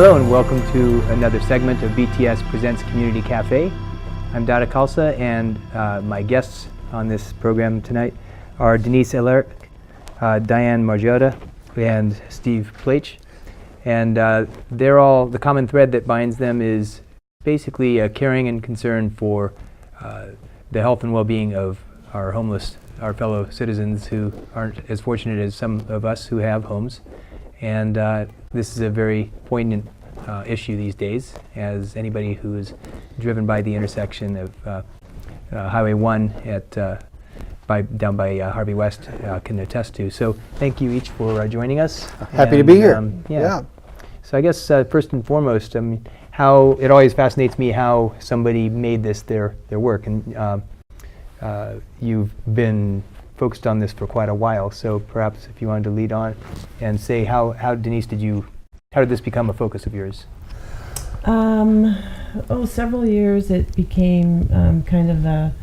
Hello and welcome to another segment of BTS Presents Community Cafe. I'm Dada Khalsa, and my guests on this program tonight are Denise Eleric, Diane Margiotta, and Steve Plach. And the common thread that binds them is basically a caring and concern for the health and well-being of our homeless, our fellow citizens who aren't as fortunate as some of us who have homes. And this is a very poignant issue these days, as anybody who is driven by the intersection of Highway 1 down by Harvey West can attest to. So thank you each for joining us. Happy to be here. Yeah. So I guess first and foremost, how it always fascinates me how somebody made this their work, and you've been focused on this for quite a while. So perhaps if you wanted to lead on and say how Denise how did this become a focus of yours? Several years it became kind of a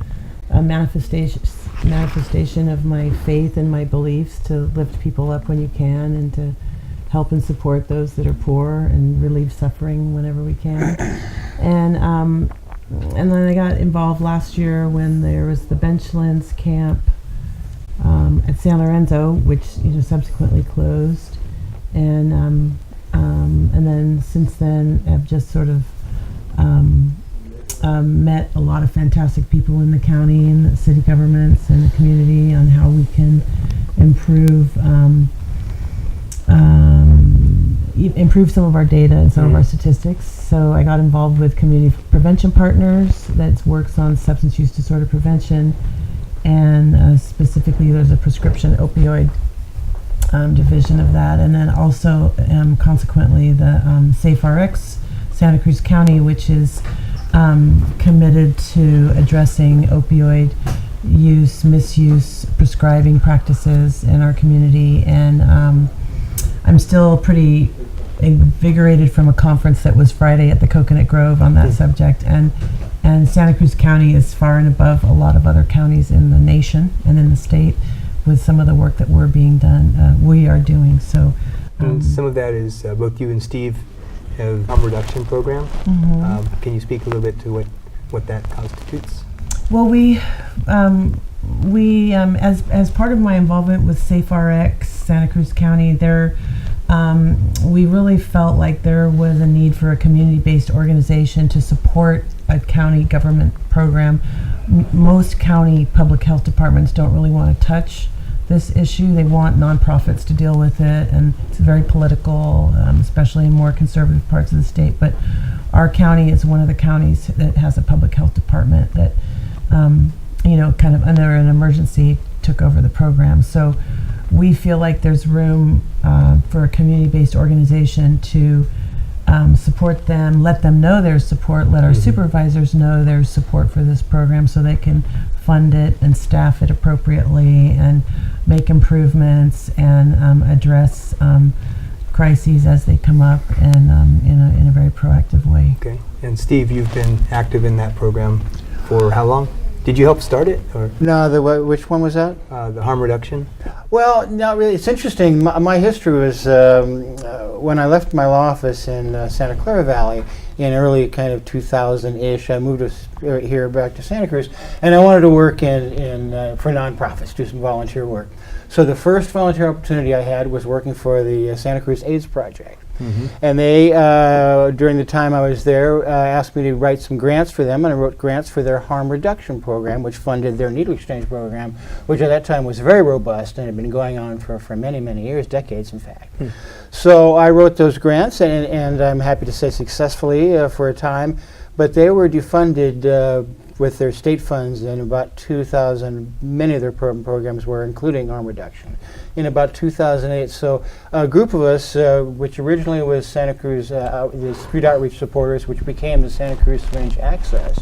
manifestation of my faith and my beliefs to lift people up when you can, and to help and support those that are poor and relieve suffering whenever we can. And then I got involved last year when there was the Benchlands camp at San Lorenzo, which subsequently closed, and then since then I've just sort of met a lot of fantastic people in the county and the city governments and the community on how we can improve some of our data and some of our statistics. So I got involved with Community Prevention Partners that works on substance use disorder prevention, and specifically there's a prescription opioid division of that, and then also consequently the SafeRx Santa Cruz County, which is committed to addressing opioid use, misuse, prescribing practices in our community. And I'm still pretty invigorated from a conference that was Friday at the Coconut Grove on that subject, and Santa Cruz County is far and above a lot of other counties in the nation and in the state with some of the work that we are doing. So and some of that is both you and Steve have harm reduction program. Can you speak a little bit to what that constitutes? Well, we as part of my involvement with SafeRx Santa Cruz County, we really felt like there was a need for a community-based organization to support a county government program. Most county public health departments don't really want to touch this issue. They want nonprofits to deal with it, and it's very political, especially in more conservative parts of the state. But our county is one of the counties that has a public health department that, kind of under an emergency took over the program. So we feel like there's room for a community-based organization to support them, let them know there's support, let our supervisors know there's support for this program so they can fund it and staff it appropriately and make improvements and address crises as they come up, and in a very proactive way. Okay. And Steve, you've been active in that program for how long? Did you help start it? Or? No, which one was that? The harm reduction? Well, not really. It's interesting. My history was when I left my law office in Santa Clara Valley in early kind of 2000-ish. I moved here back to Santa Cruz, and I wanted to work for nonprofits, do some volunteer work. So the first volunteer opportunity I had was working for the Santa Cruz AIDS Project. And they, during the time I was there, asked me to write some grants for them, and I wrote grants for their harm reduction program, which funded their needle exchange program, which at that time was very robust and had been going on for many, many years, decades in fact. So I wrote those grants, and I'm happy to say successfully for a time, but they were defunded with their state funds in about 2000. Many of their programs were, including harm reduction, in about 2008. So a group of us, which originally was Santa Cruz, the Street Outreach Supporters, which became the Santa Cruz Range Access,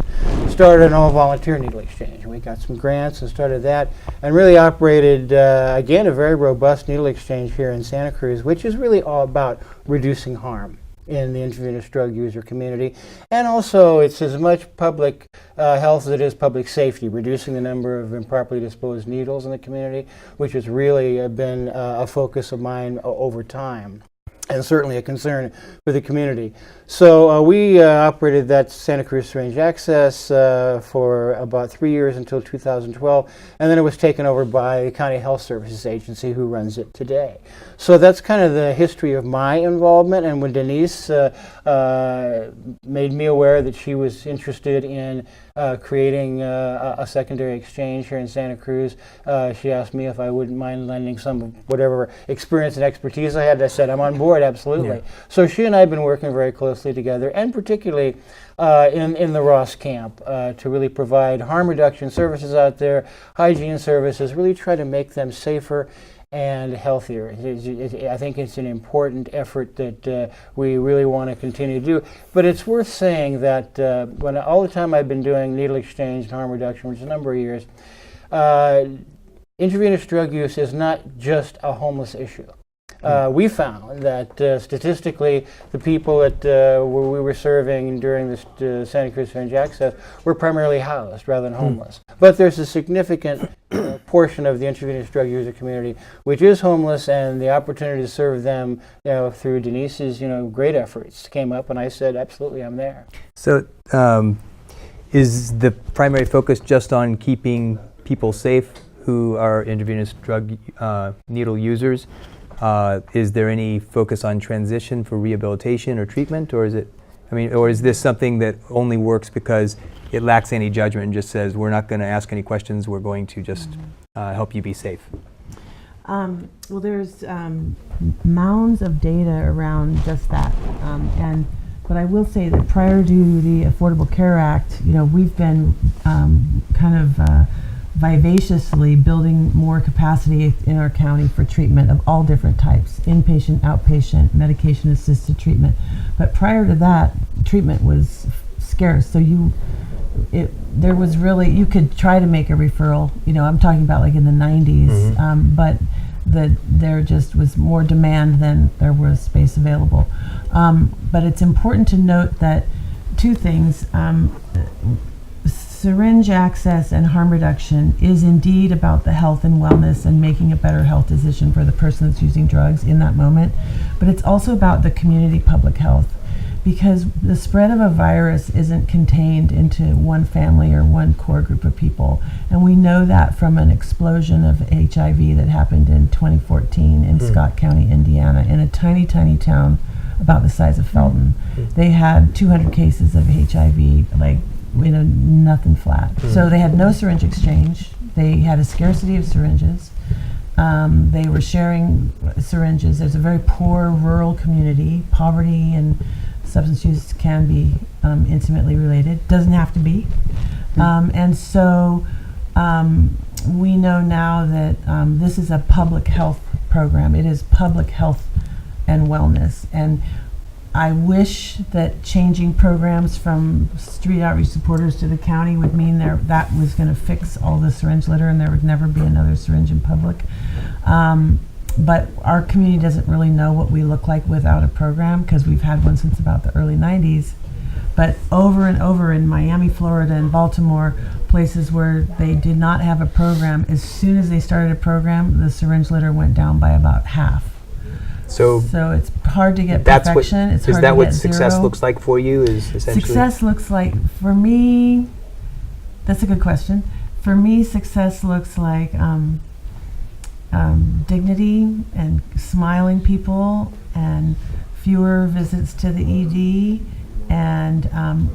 started an all-volunteer needle exchange. We got some grants and started that, and really operated, again, a very robust needle exchange here in Santa Cruz, which is really all about reducing harm in the intravenous drug user community. And also it's as much public health as it is public safety, reducing the number of improperly disposed needles in the community, which has really been a focus of mine over time. and certainly a concern for the community. So we operated that Santa Cruz Syringe Access for about 3 years until 2012, and then it was taken over by the County Health Services Agency, who runs it today. So that's kind of the history of my involvement, and when Denise made me aware that she was interested in creating a secondary exchange here in Santa Cruz, she asked me if I wouldn't mind lending some of whatever experience and expertise I had. I said, I'm on board, absolutely. Yeah. So she and I have been working very closely together, and particularly in the Ross camp, to really provide harm reduction services out there, hygiene services, really try to make them safer and healthier. I think it's an important effort that we really want to continue to do. But it's worth saying that when all the time I've been doing needle exchange and harm reduction, which is a number of years, intravenous drug use is not just a homeless issue. We found that statistically, the people that we were serving during this Santa Cruz Syringe Access were primarily housed rather than homeless. But there's a significant portion of the intravenous drug user community which is homeless, and the opportunity to serve them, through Denise's, great efforts came up, and I said, absolutely, I'm there. So is the primary focus just on keeping people safe who are intravenous drug needle users? Is there any focus on transition for rehabilitation or treatment, or is it, or is this something that only works because it lacks any judgment and just says, we're not going to ask any questions, we're going to just help you be safe? Well, there's mounds of data around just that, but I will say that prior to the Affordable Care Act, we've been vivaciously building more capacity in our county for treatment of all different types, inpatient, outpatient, medication-assisted treatment. But prior to that, treatment was scarce, so there was really, you could try to make a referral, I'm talking about like in the 90s, but there just was more demand than there was space available. But it's important to note that two things. Syringe access and harm reduction is indeed about the health and wellness and making a better health decision for the person that's using drugs in that moment, but it's also about the community public health, because the spread of a virus isn't contained into one family or one core group of people, and we know that from an explosion of HIV that happened in 2014 in Scott County, Indiana, in a tiny, tiny town about the size of Felton. They had 200 cases of HIV, nothing flat. So they had no syringe exchange. They had a scarcity of syringes. They were sharing syringes. There's a very poor rural community. Poverty and substance use can be intimately related. Doesn't have to be. And so we know now that this is a public health program. It is public health and wellness. And I wish that changing programs from street outreach supporters to the county would mean that was going to fix all the syringe litter and there would never be another syringe in public. But our community doesn't really know what we look like without a program, because we've had one since about the early 90s. But over and over in Miami, Florida, and Baltimore, places where they did not have a program, as soon as they started a program, the syringe litter went down by about half. So it's hard to get perfection. It's hard to get zero. Is that what success looks like for you? Is essentially success looks like, for me, that's a good question. For me, success looks like dignity and smiling people and fewer visits to the ED and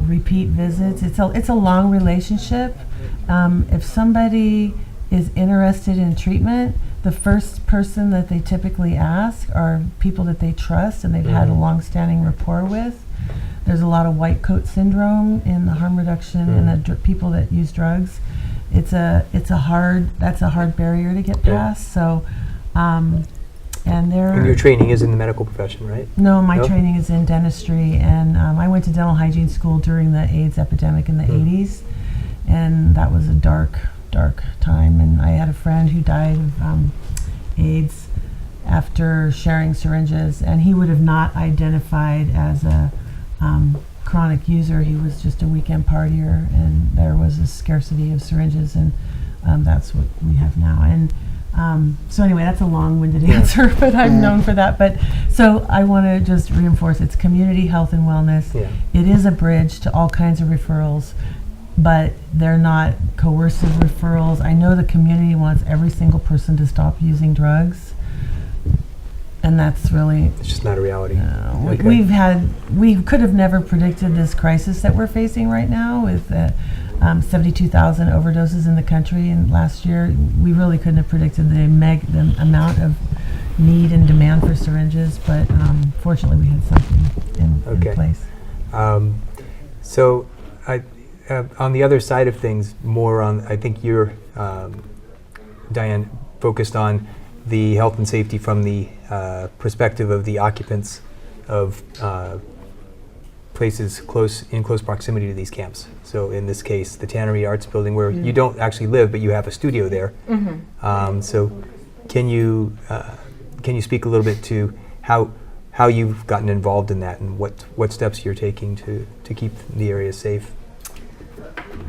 repeat visits. It's a long relationship. If somebody is interested in treatment, the first person that they typically ask are people that they trust and they've had a long-standing rapport with. There's a lot of white coat syndrome in the harm reduction and the people that use drugs. That's a hard barrier to get past. So, and your training is in the medical profession, right? No, my training is in dentistry, and I went to dental hygiene school during the AIDS epidemic in the 80s, and that was a dark time, and I had a friend who died of AIDS after sharing syringes, and he would have not identified as a chronic user. He was just a weekend partier, and there was a scarcity of syringes, and that's what we have now. And So anyway, that's a long-winded answer, but I'm known for that. But so I want to just reinforce it's community health and wellness. Yeah. It is a bridge to all kinds of referrals, but they're not coercive referrals. I know the community wants every single person to stop using drugs, and that's really It's just not a reality. Okay. we could have never predicted this crisis that we're facing right now with 72,000 overdoses in the country, and last year we really couldn't have predicted the amount of need and demand for syringes, but fortunately we had something in place. So on the other side of things, more on, I think you're, Diane, focused on the health and safety from the perspective of the occupants of places in close proximity to these camps. So in this case, the Tannery Arts Building, where you don't actually live, but you have a studio there. So can you speak a little bit to how you've gotten involved in that and what steps you're taking to keep the area safe?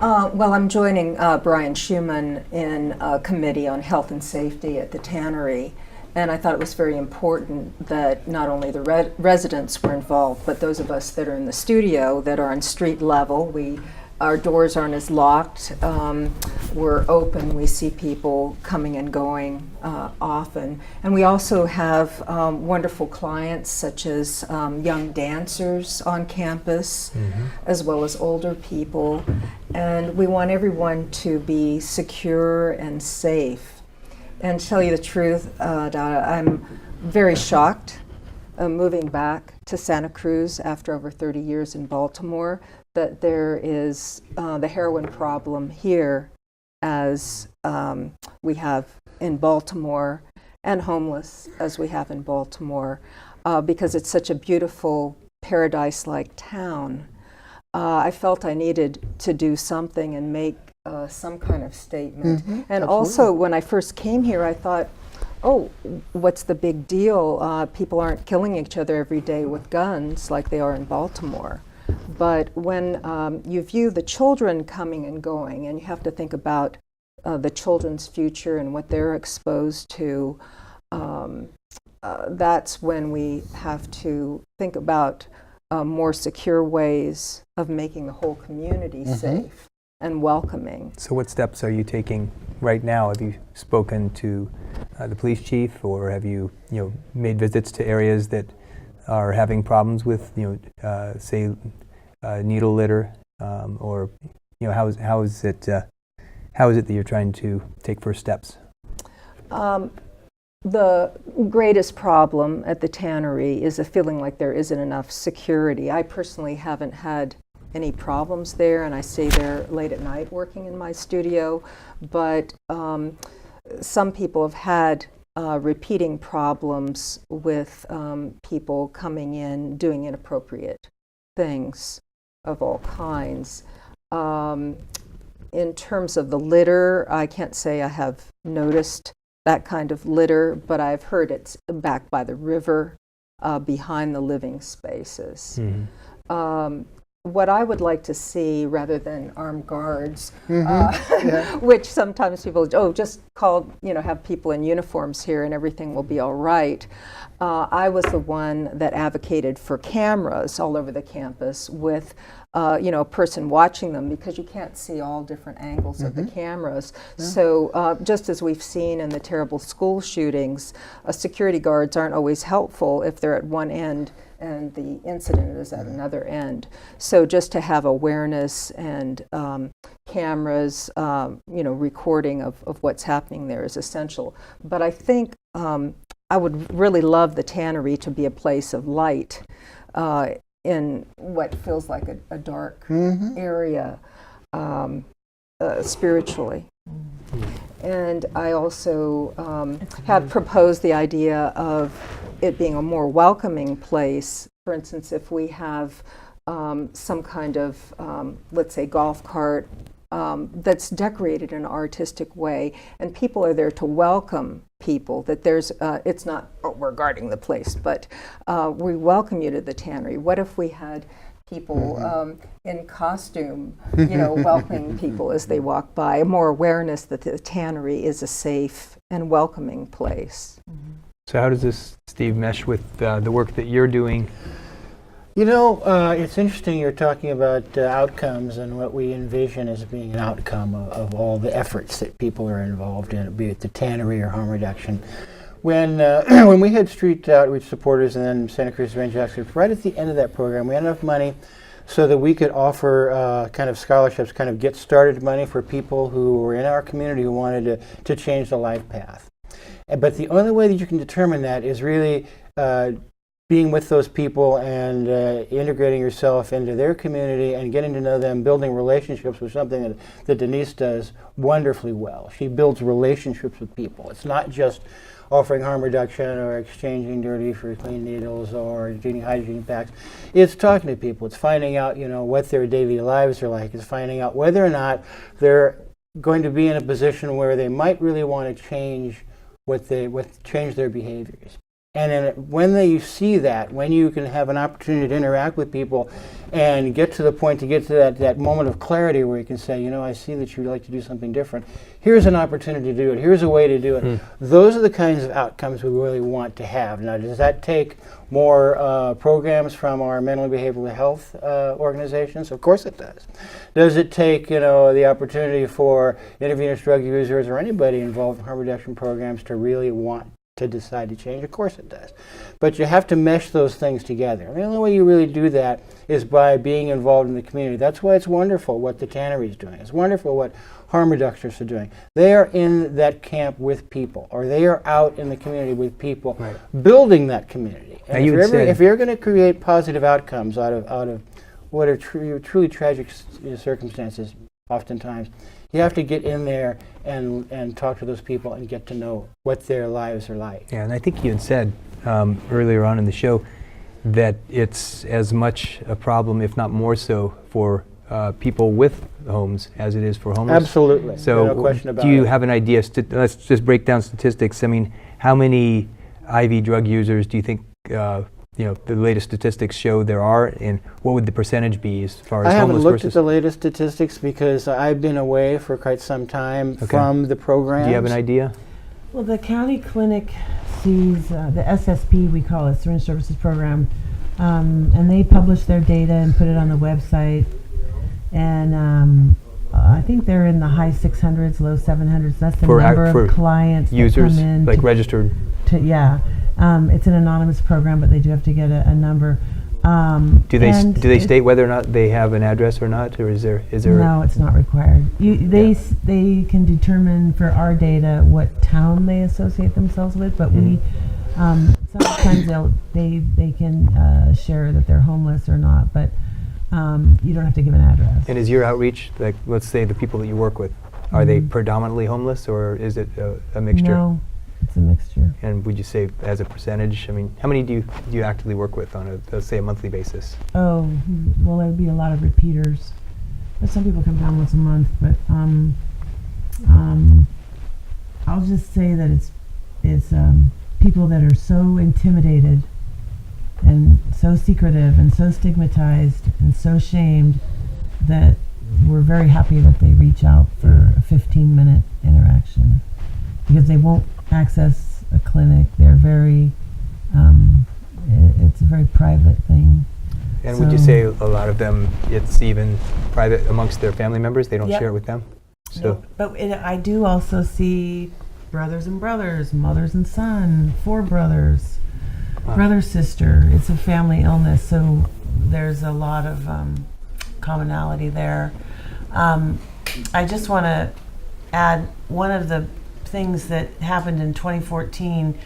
Well, I'm joining Brian Schumann in a committee on health and safety at the Tannery, and I thought it was very important that not only the residents were involved, but those of us that are in the studio that are on street level. Our doors aren't as locked. We're open. We see people coming and going often. And we also have wonderful clients such as young dancers on campus, as well as older people. And we want everyone to be secure and safe. And to tell you the truth, Donna, I'm very shocked moving back to Santa Cruz after over 30 years in Baltimore, that there is the heroin problem here as we have in Baltimore, and homeless as we have in Baltimore, because it's such a beautiful paradise-like town. I felt I needed to do something and make some kind of statement. And absolutely. also, when I first came here, I thought, oh, what's the big deal? People aren't killing each other every day with guns like they are in Baltimore. But when you view the children coming and going, and you have to think about the children's future and what they're exposed to, that's when we have to think about more secure ways of making the whole community safe and welcoming. So what steps are you taking right now? Have you spoken to the police chief, or have you made visits to areas that are having problems with say needle litter, or how is it that you're trying to take first steps? The greatest problem at the Tannery is a feeling like there isn't enough security. I personally haven't had any problems there, and I stay there late at night working in my studio, but some people have had repeating problems with people coming in doing inappropriate things of all kinds. In terms of the litter, I can't say I have noticed that kind of litter, but I've heard it's back by the river behind the living spaces. What I would like to see, rather than armed guards, which sometimes people, just call, have people in uniforms here and everything will be all right. I was the one that advocated for cameras all over the campus with a person watching them, because you can't see all different angles of the cameras. So just as we've seen in the terrible school shootings, security guards aren't always helpful if they're at one end and the incident is at another end. So just to have awareness and cameras, recording of what's happening there is essential. But I think I would really love the Tannery to be a place of light in what feels like a dark area spiritually. And I also have proposed the idea of it being a more welcoming place. For instance, if we have some kind of, let's say, golf cart that's decorated in an artistic way, and people are there to welcome people, that there's, it's not, we're guarding the place, but we welcome you to the Tannery. What if we had people in costume, welcoming people as they walk by. More awareness that the tannery is a safe and welcoming place. So how does this, Steve, mesh with the work that you're doing? It's interesting you're talking about outcomes and what we envision as being an outcome of all the efforts that people are involved in, be it the tannery or harm reduction. When we had street outreach supporters and then Santa Cruz Range Experts, right at the end of that program, we had enough money so that we could offer kind of scholarships, kind of get started money for people who were in our community who wanted to change the life path. But the only way that you can determine that is really being with those people and integrating yourself into their community and getting to know them, building relationships with something that Denise does wonderfully well. She builds relationships with people. It's not just offering harm reduction or exchanging dirty for clean needles or doing hygiene packs. It's talking to people. It's finding out, what their daily lives are like. It's finding out whether or not they're going to be in a position where they might really want to change change their behaviors. And then when you see that, when you can have an opportunity to interact with people and get to the point to get to that moment of clarity where you can say, I see that you'd like to do something different. Here's an opportunity to do it. Here's a way to do it. Those are the kinds of outcomes we really want to have. Now, does that take more programs from our mental and behavioral health organizations? Of course it does. Does it take, the opportunity for intravenous drug users or anybody involved in harm reduction programs to really want to decide to change? Of course it does. But you have to mesh those things together. And the only way you really do that is by being involved in the community. That's why it's wonderful what the tannery is doing. It's wonderful what harm reductionists are doing. They are in that camp with people, or they are out in the community with people, building that community. And if you're going to create positive outcomes out of what are truly tragic circumstances, oftentimes, you have to get in there and talk to those people and get to know what their lives are like. Yeah, and I think you had said earlier on in the show that it's as much a problem, if not more so, for people with homes as it is for homeless. Absolutely. So no question about do you it. have an idea? Let's just break down statistics. I mean, how many IV drug users do you think the latest statistics show there are, and what would the percentage be as far as I haven't homeless looked versus? at the latest statistics because I've been away for quite some time from the program. Do you have an idea? Well, the county clinic sees the SSP, we call it, Syringe Services Program, and they publish their data and put it on the website. And I think they're in the high 600s, low 700s. That's the number of clients users, that come in. like registered. It's an anonymous program, but they do have to get a number. Do they state whether or not they have an address or not, or is there? No, it's not required. They can determine for our data what town they associate themselves with, but we sometimes they can share that they're homeless or not, but you don't have to give an address. And is your outreach, like, let's say the people that you work with, are they predominantly homeless, or is it a mixture? No, it's a mixture. And would you say as a percentage, I mean, how many do you actively work with on let's say a monthly basis? Oh, well, there'd be a lot of repeaters. But some people come down once a month, but I'll just say that it's people that are so intimidated and so secretive and so stigmatized and so shamed that we're very happy that they reach out for a 15-minute interaction, because they won't access a clinic. They're very, it's a very private thing. And would you say a lot of them, it's even private amongst their family members? They don't share it with them? So, no, but I do also see brothers and brothers, mothers and son, 4 brothers, brother, sister. It's a family illness, so there's a lot of commonality there. I just want to add one of the things that happened in 2014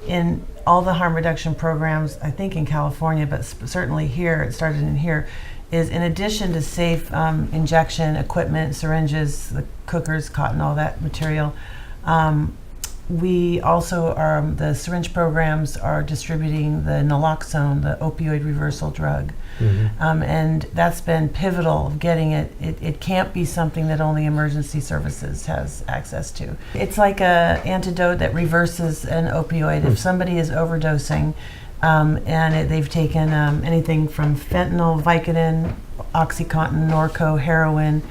in all the harm reduction programs, I think in California, but certainly here, it started in here, is in addition to safe injection equipment, syringes, the cookers, cotton, all that material, we also are, the syringe programs are distributing the naloxone, the opioid reversal drug. And that's been pivotal of getting it. It can't be something that only emergency services has access to. It's like a antidote that reverses an opioid. If somebody is overdosing and they've taken anything from fentanyl, Vicodin, OxyContin, Norco, heroin,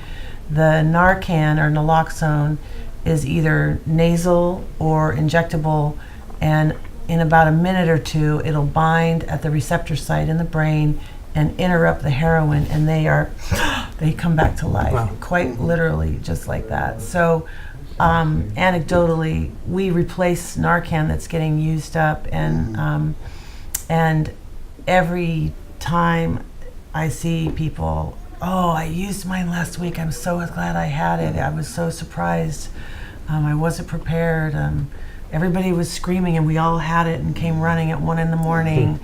the Narcan or naloxone is either nasal or injectable, and in about a minute or two it'll bind at the receptor site in the brain and interrupt the heroin, and they come back to life. Wow. Quite literally, just like that. So anecdotally, we replace Narcan that's getting used up, and every time I see people, oh, I used mine last week, I'm so glad I had it, I was so surprised, I wasn't prepared, everybody was screaming and we all had it and came running at 1 a.m.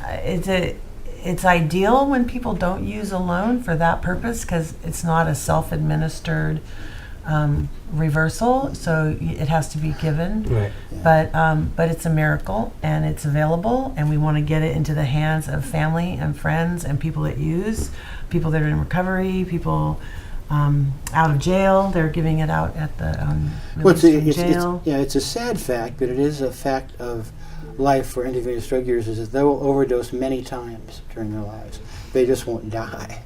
It's ideal when people don't use alone for that purpose, because it's not a self-administered reversal, so it has to be given. Right. But it's a miracle, and it's available, and we want to get it into the hands of family and friends and people that use, people that are in recovery, people out of jail. They're giving it out at the Well, released from jail. it's a sad fact, but it is a fact of life for intravenous drug users, is they will overdose many times during their lives. They just won't die,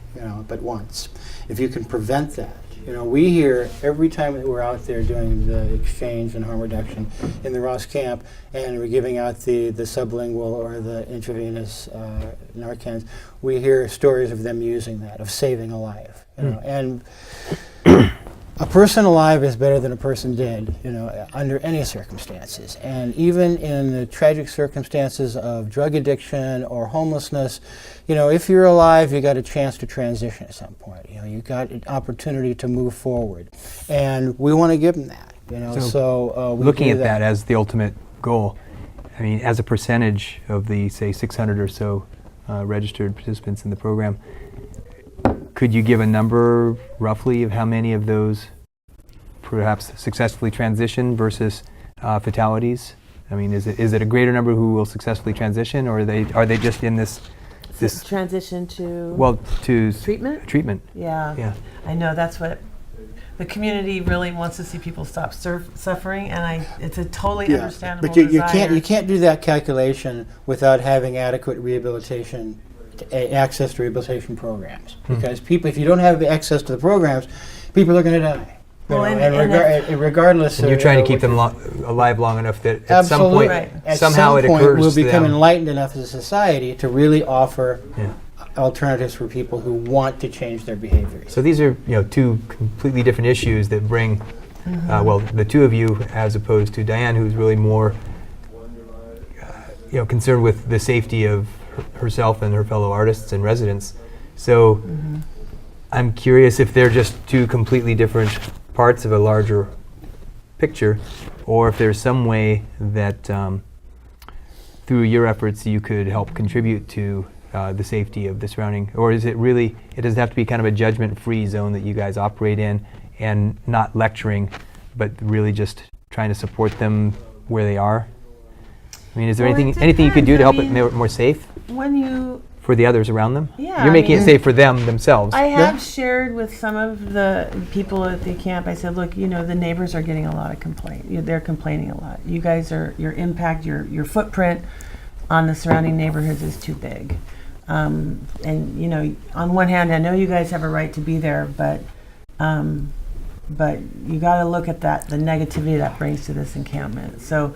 but once. If you can prevent that, we hear every time that we're out there doing the exchange and harm reduction in the Ross camp, and we're giving out the sublingual or the intravenous Narcans, we hear stories of them using that, of saving a life. And a person alive is better than a person dead, under any circumstances. And even in the tragic circumstances of drug addiction or homelessness, if you're alive, you got a chance to transition at some point. You got an opportunity to move forward, and we want to give them that. So we looking do at that as the ultimate goal, I mean, as a percentage of the, say, 600 or so registered participants in the program, could you give a number roughly of how many of those perhaps successfully transition versus fatalities? I mean, is it a greater number who will successfully transition, or are they just in this transition to to treatment? Yeah. Yeah. I know that's what the community really wants to see, people stop suffering, and it's a totally understandable but you desire. can't do that calculation without having adequate rehabilitation, access to rehabilitation programs. Because if you don't have access to the programs, people are going to die. Well, Regardless, and you're trying to keep them alive long enough that at some absolutely. point, Right. somehow it occurs we'll to become them. enlightened enough as a society to really offer alternatives for people who want to change their behaviors. So these are two completely different issues that bring, the two of you as opposed to Diane, who's really more concerned with the safety of herself and her fellow artists and residents. So I'm curious if they're just two completely different parts of a larger picture, or if there's some way that through your efforts you could help contribute to the safety of the surrounding, or is it really, it doesn't have to be kind of a judgment-free zone that you guys operate in, and not lecturing, but really just trying to support them where they are? I mean, is there anything you could do to help it more safe for the others around them? Yeah, You're making it safe for them themselves. I have shared with some of the people at the camp, I said, look, the neighbors are getting a lot of complaint. They're complaining a lot. You guys your impact, your footprint on the surrounding neighborhoods is too big. And, on one hand, I know you guys have a right to be there, but you got to look at the negativity that brings to this encampment. So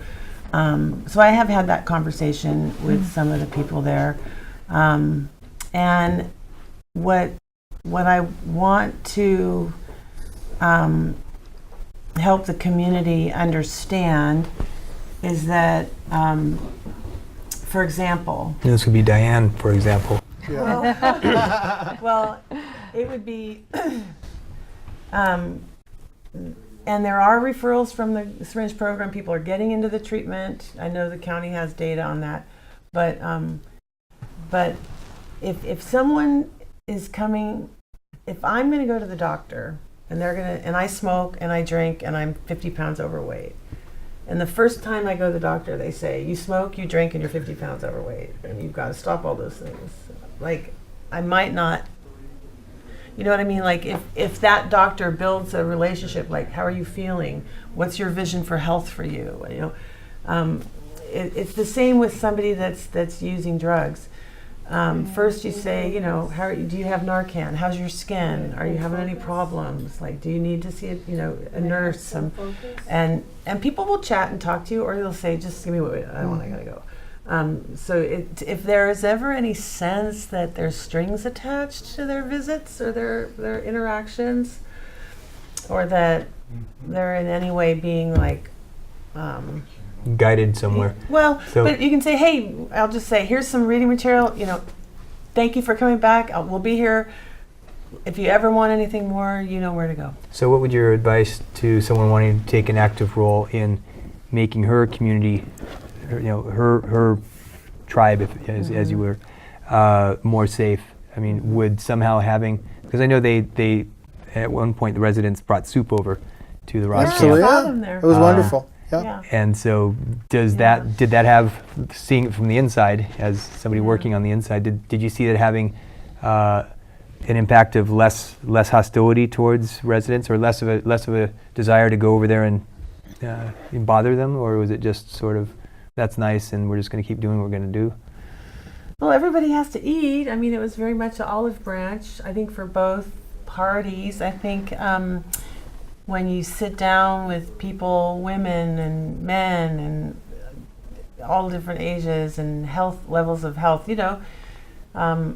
I have had that conversation with some of the people there. And what I want to help the community understand is that, for example, This would be Diane, for example. well, it would be, and there are referrals from the syringe program. People are getting into the treatment. I know the county has data on that, but if someone is coming, if I'm going to go to the doctor and and I smoke and I drink and I'm 50 pounds overweight, And the first time I go to the doctor, they say, you smoke, you drink, and you're 50 pounds overweight, and you've got to stop all those things. Like, I might not, you know what I mean? Like, if that doctor builds a relationship, like, how are you feeling? What's your vision for health for you? You know, it's the same with somebody that's using drugs. First you say, you know, do you have Narcan? How's your skin? Are you having any problems? Like, do you need to see a nurse? And people will chat and talk to you, or they'll say, just give me what I don't want, I gotta go. So if there is ever any sense that there's strings attached to their visits or their interactions, or that they're in any way being like guided somewhere. Well, but you can say, hey, I'll just say, here's some reading material, you know, thank you for coming back. We'll be here. If you ever want anything more, you know where to go. So what would your advice to someone wanting to take an active role in making her community, her tribe, as you were, more safe? I mean, would somehow having, because I know they at one point the residents brought soup over to the Ross Absolutely, camp. I saw them there. It was wonderful. Yeah. Yeah. And so did that have, seeing it from the inside, as somebody working on the inside, did you see it having an impact of less hostility towards residents, or less of a desire to go over there and bother them, or was it just sort of, that's nice and we're just going to keep doing what we're going to do? Well, everybody has to eat. I mean, it was very much an olive branch, I think, for both parties. I think when you sit down with people, women and men and all different ages and health levels of health, you know, I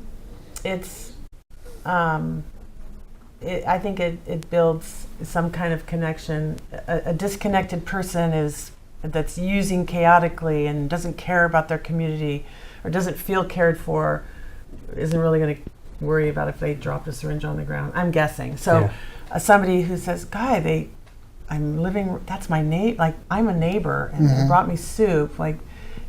think it builds some kind of connection. A disconnected person that's using chaotically and doesn't care about their community or doesn't feel cared for isn't really going to worry about if they dropped a syringe on the ground, I'm guessing. So somebody who says, Guy, I'm living, that's my neighbor, like I'm a neighbor and they brought me soup, like,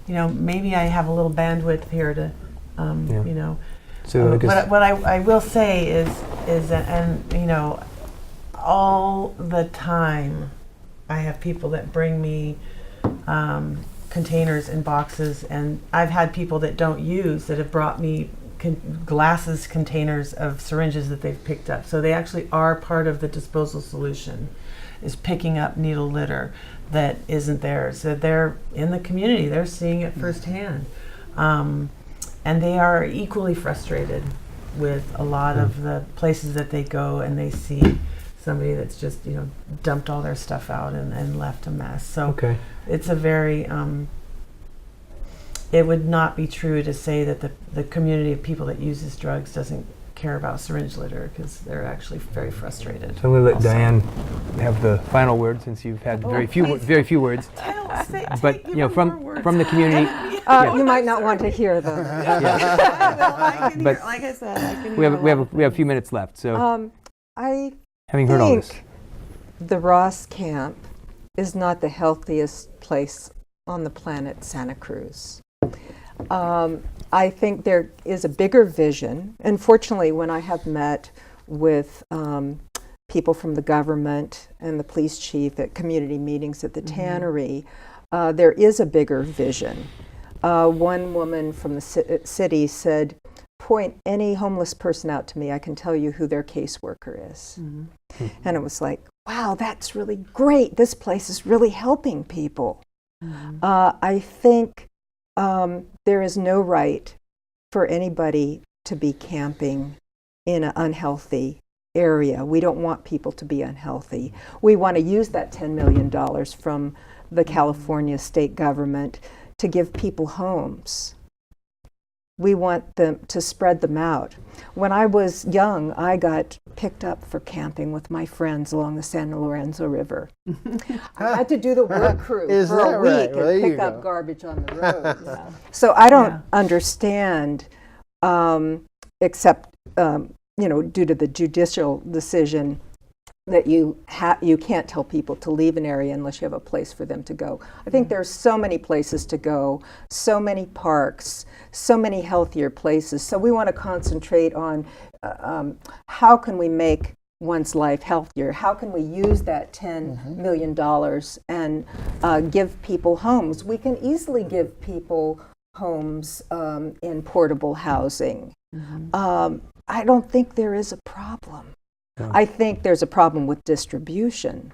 you know, maybe I have a little bandwidth here to, you know. So what I will say is that, and you know, all the time I have people that bring me containers and boxes, and I've had people that don't use that have brought me containers of syringes that they've picked up. So they actually are part of the disposal solution, is picking up needle litter that isn't theirs. So they're in the community, they're seeing it firsthand. And they are equally frustrated with a lot of the places that they go and they see somebody that's just, you know, dumped all their stuff out and left a mess. So it's a very, it would not be true to say that the community of people that uses drugs doesn't care about syringe litter, because they're actually very frustrated. So I'm going to let Diane have the final word, since you've had very few words. But you know, from the community, you might not want to hear them. But like I said, I can we have a few minutes left. So I having heard all this, think the Ross camp is not the healthiest place on the planet, Santa Cruz. I think there is a bigger vision. And fortunately, when I have met with people from the government and the police chief at community meetings at the tannery, there is a bigger vision. One woman from the city said, point any homeless person out to me, I can tell you who their caseworker is. And it was like, wow, that's really great. This place is really helping people. I think there is no right for anybody to be camping in an unhealthy area. We don't want people to be unhealthy. We want to use that $10 million from the California state government to give people homes. We want them to spread them out. When I was young, I got picked up for camping with my friends along the San Lorenzo River. I had to do the work crew for a week and pick up garbage on the road. So I don't understand, except you know, due to the judicial decision that you can't tell people to leave an area unless you have a place for them to go. I think there's so many places to go, so many parks, so many healthier places. So we want to concentrate on how can we make one's life healthier? How can we use that $10 million and give people homes? We can easily give people homes in portable housing. I don't think there is a problem. No. I think there's a problem with distribution.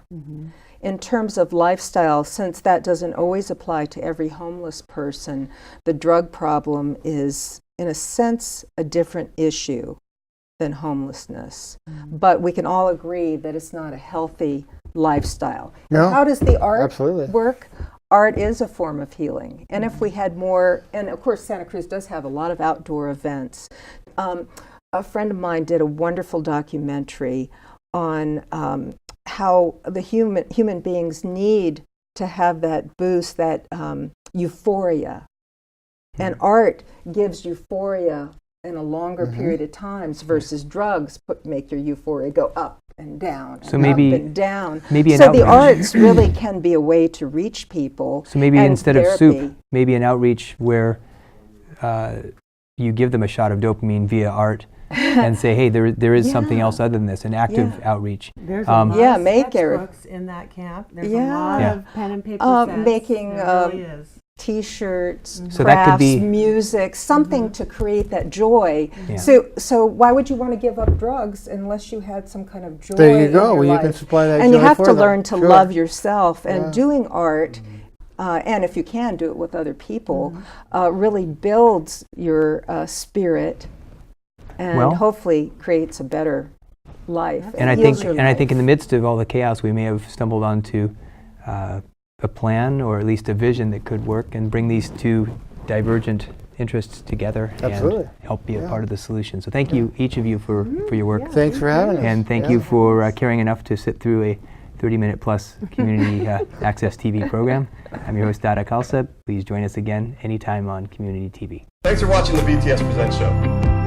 In terms of lifestyle, since that doesn't always apply to every homeless person, the drug problem is, in a sense, a different issue than homelessness. But we can all agree that it's not a healthy lifestyle. No, And how does the art absolutely. work? Art is a form of healing. And if we had more, and of course Santa Cruz does have a lot of outdoor events. A friend of mine did a wonderful documentary on how the human beings need to have that boost, that euphoria. And art gives euphoria in a longer period of times versus drugs make your euphoria go up and down So and maybe- up and down. maybe an So the outreach. arts really can be a way to reach people. So maybe and instead of therapy. soup, maybe an outreach where you give them a shot of dopamine via art and say, hey, there is something Yeah. else other than this, an active Yeah. outreach. There's Um, a lot Yeah, of make Eric. sketchbooks in that camp. There's Yeah. a lot Yeah. of pen and paper sets. making, There really is. T-shirts, So that could crafts, be- music, something to create that joy. Yeah. So why would you want to give up drugs unless you had some kind of joy? There you in go. your Well, you life? can supply that And you joy have for to them. learn to Sure. love yourself, and Yeah. doing art, and if you can do it with other people, really builds your spirit, and Well- hopefully creates a better life. And I It think, heals your and I think in the life. midst of all the chaos, we may have stumbled onto a plan or at least a vision that could work and bring these two divergent interests together Absolutely. and help be a Yeah. part of the solution. So thank you, each of you, for your work. Thanks for having us. And thank Yeah. you for caring enough to sit through a 30-minute plus community access TV program. I'm your host, Dada Khalsa. Please join us again anytime on Community TV. Thanks for watching the BTS Presents show.